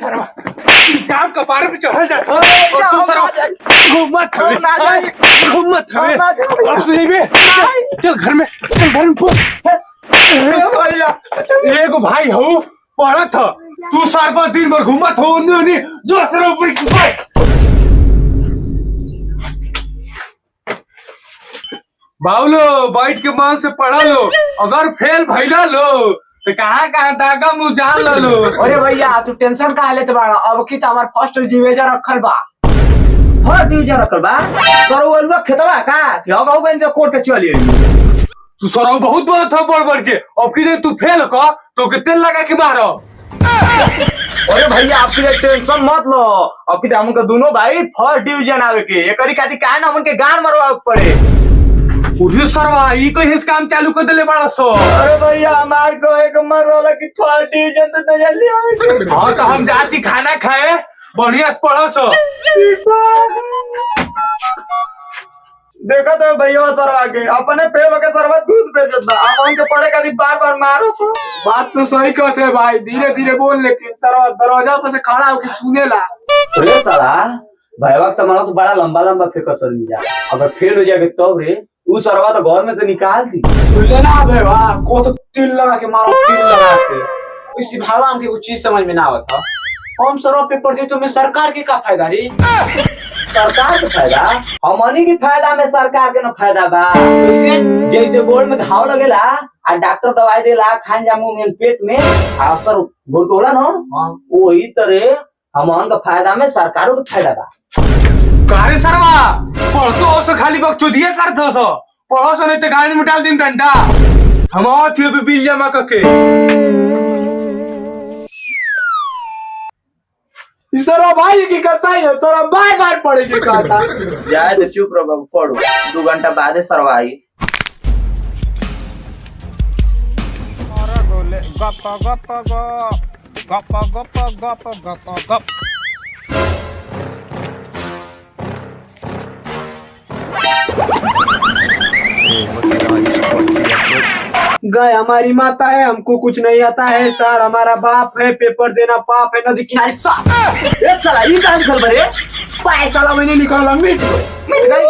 सरवा जाम कपारे पे चढ़ जाता और तू सरवा घूमत हवे अब से भी चल घर में भैया एक भाई हो पढ़ा था तू सार पांच दिन भर घूमत हो उन्हें जो सर ऊपर बाउलो बैठ के मन से पढ़ा लो अगर फेल भैला लो तो कहाँ दागा मुँह जान लो। अरे भैया तू टेंशन काहे लेत बाड़ा अब की हमार फर्स्ट डिवीजन रखल बा तोर ओलवा खेतवा का लगा हो गइल तो कोर्ट चली तू सराव बहुत बड़ा था बढ़ के अब की तू फेल का तो के तेल लगा के मारो। अरे भैया आप टेंशन मत लो अब की हमके दोनों भाई फर्स्ट डिवीजन आवे के एकरी खातिर काहे ना हमके गान मरवा पड़े। उठिए सरवा ई कोई हिस काम चालू कर देले बड़ा सो। अरे भैया हमार को एक मरवाला की फर्स्ट डिवीजन तो जल्दी आवे। हां तो हम जाती खाना खाए बढ़िया से पढ़ो सो। देखा तो भैया सरवा के अपने पेड़ के सरवा दूध बेचत बा अब उनके पड़े का बार मारो तो बात तो सही कहते है भाई धीरे धीरे बोल लेकिन सरवा दरवाजा पर से खड़ा होके सुनेला। अरे साला भैया तो मानो तो बड़ा लंबा फेंको चल जा अगर फेल हो जाएगा तब रे तू सरवा तो घर में से निकाल दी सुन ना भैया को तो तिल लगा के मारो तिल लगा के इसी भावा हमके कुछ चीज समझ में ना आवत था हम सरवा पेपर दे तो में सरकार के का फायदा रे सरकार के फायदा हमनी की फायदा में सरकार के ना फायदा बा जैसे बोर्ड में घाव लगेला आ डॉक्टर दवाई देला खान जामू में पेट में आ असर घोटोला ना वही तरह हमन का फायदा में सरकारों के फायदा बा। कारे सरवा पढ़तो सो खाली बकचोदिया करतो सो पढ़ो सो नहीं तो गाड़ी में डाल दिन डंडा हम आथे पे बिल जमा करके सरवा भाई की कसाई है तोरा बार पढ़े के कहता जाए तो चुप रहो बाबू पढ़ो 2 घंटा बाद सरवा आई गप गाय हमारी माता है हमको कुछ नहीं आता है सर हमारा बाप है पेपर देना पाप है नदी किनारे साला ये काम कर बरे पैसा ला मैंने निकाला मिट गई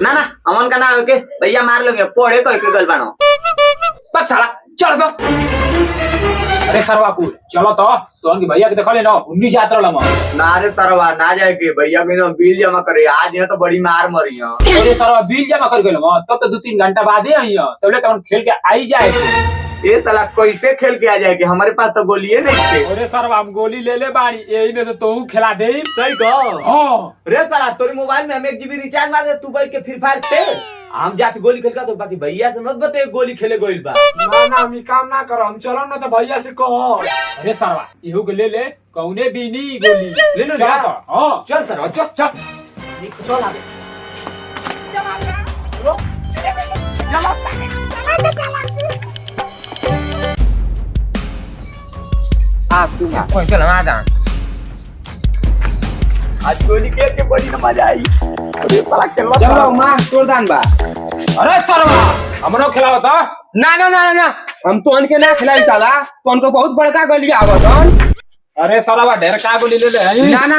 ना अमन का नाम है के भैया मार लोगे पढ़े कह के गल बनो बक साला चल दो अरे सरवाकू चलो तो अंगी भैया के देखो ले ना उन्नी यात्रा लमा ना रे सरवा ना जाए के भैया के ना बिल जमा करे आज ये तो बड़ी मार मरी है अरे सरवा बिल जमा कर गेलो तब तो 2-3 घंटा बाद ही आई तब ले तब खेल के आई जाए ये साला कैसे खेल के आ जाएगी हमारे पास तो गोली है नहीं थे अरे सरवा हम गोली ले ले बाड़ी यही में से तो खिला दे सही कहो हां रे साला तोरी मोबाइल में हम 1 GB रिचार्ज मार दे तू बैठ के फ्री फायर खेल हम जाते गोली खेल का तो बाकी भैया से मत बते गोली खेले गोइल बा ना हम काम ना करो हम चलो ना तो भैया से कहो अरे सरवा इहो के ले कौने बीनी गोली ले लो जा तो हां चल सरवा चल चल चल आगे आज गोली खेल के बड़ी मजा आई अरे साला खेलवा चलो मां तोड़दान बा अरे सरवा हमनो खिलाओ तो ना हम तो अनके ना खिलाई साला तो उनको बहुत बड़का गोली आवत अरे सरवा ढेर का गोली ले ले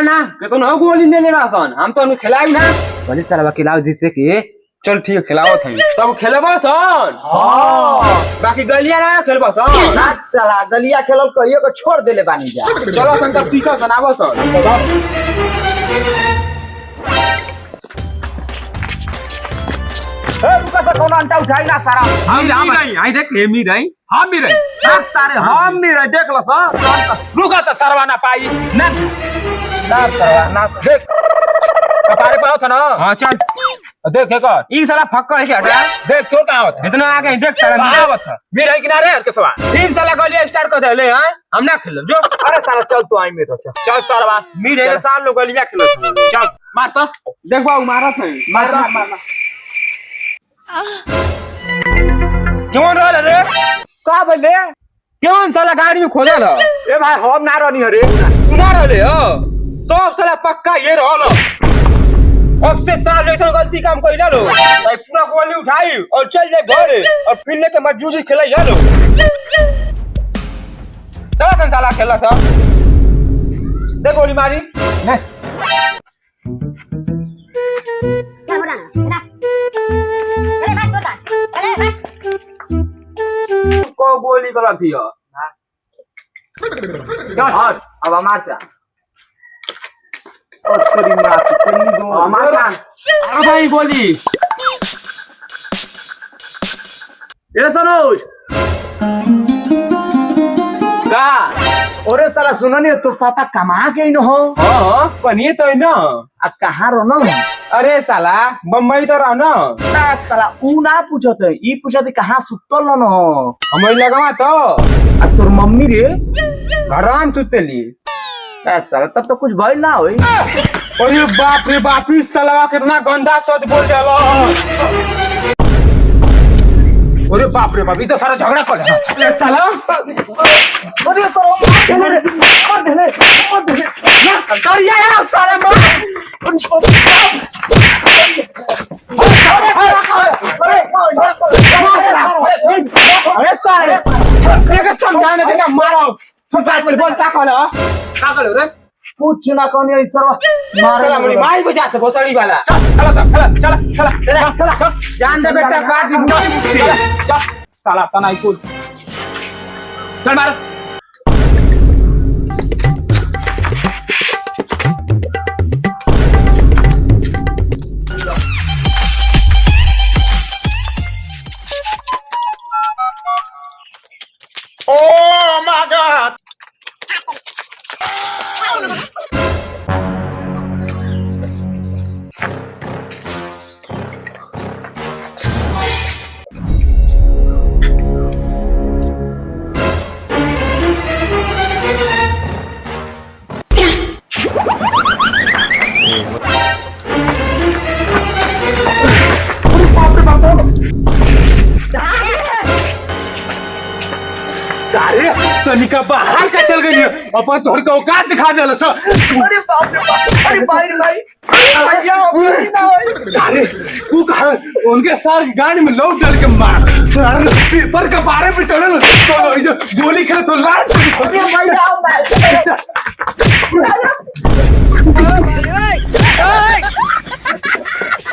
ना के तो न गोली ले ले रासन हम तो उनको खिलाई ना बोले सरवा खिलाओ जिससे कि चल ठीक है खिलाओ थे तब खेलबा सन हां बाकी गलिया ना खेलबा सन ना चला गलिया खेलब कहियो को छोड़ देले बानी जा चलो सन तब पीछा बनाबो सन ए रुका तो कौन अंटा उठाई ना सारा हम नहीं आई देख ले मी रही हम भी रही आप सारे हम नहीं रहे देख लो सन रुका तो सरवा ना पाई ना सरवा ना देख कपारे पाओ था ना हां चल देख एक ई साला फक्का है हटा देख तो कहां होता इतना आगे देख साला आवत है मेरे किनारे हर के सवा 3 साला गोली स्टार्ट कर देले हैं हम ना खेल जो अरे साला चल तू आई में तो चल सरवा मेरे साल लोग गोलियां खेलत चल मार तो देख बाबू मारत है मारना क्यों रहल रे का बोले क्यों साला गाड़ी में खोदल ए भाई हम ना रहनी रे तू ना रहले हो तो साला पक्का ये रहल अब से साल ऐसा गलती काम कइला लो भाई पूरा गोली उठाई और चल जाए घर और फिर लेके मजूजी खेलाई लो चला सन साला खेला सा दे गोली मारी नहीं चल उड़ा ना अरे भाग छोटा अरे भाग को गोली गला थी हो और अब हमार चा और तेरी मां तेरी दो हमार चा अरे भाई गोली ये सरोज का अरे साला सुनो नहीं तो पापा कमा के ही न हो हां पनी तो ना आ कहाँ रहो ना अरे साला बम्बई तो रह ना ना साला ऊ ना पूछो तो ई पूछो तो कहाँ सुतल न हो हमें लगवा तो आ तोर मम्मी रे घराम सुतेली साला तब तो कुछ भइल ना होई अरे बाप रे बाप इस साला कितना गंदा शब्द बोल देला अरे बाप रे बाप ये तो सारा झगड़ा कर रहा साला अरे तो मार देले कर यार साला मार अरे साले ये समझाने देना मारो फसाद में बोल क्या कहला क्या कहलो रे कुछ ना कहने सरवा चला मुझे भाई बजा के भोसड़ी वाला चला चला जान दे बेटा काट दी चल साला तनाई कुल चल मार Oh my God! अरे तनिका बाहर का चल गई अपन तोड़ के औकात दिखा देला सब अरे बाप रे बाप अरे भाई अरे तू कहा उनके साथ गाड़ी में लोड डाल के मार सर पेपर के बारे में चढ़ल तो जो गोली खेल तो लाल अरे भाई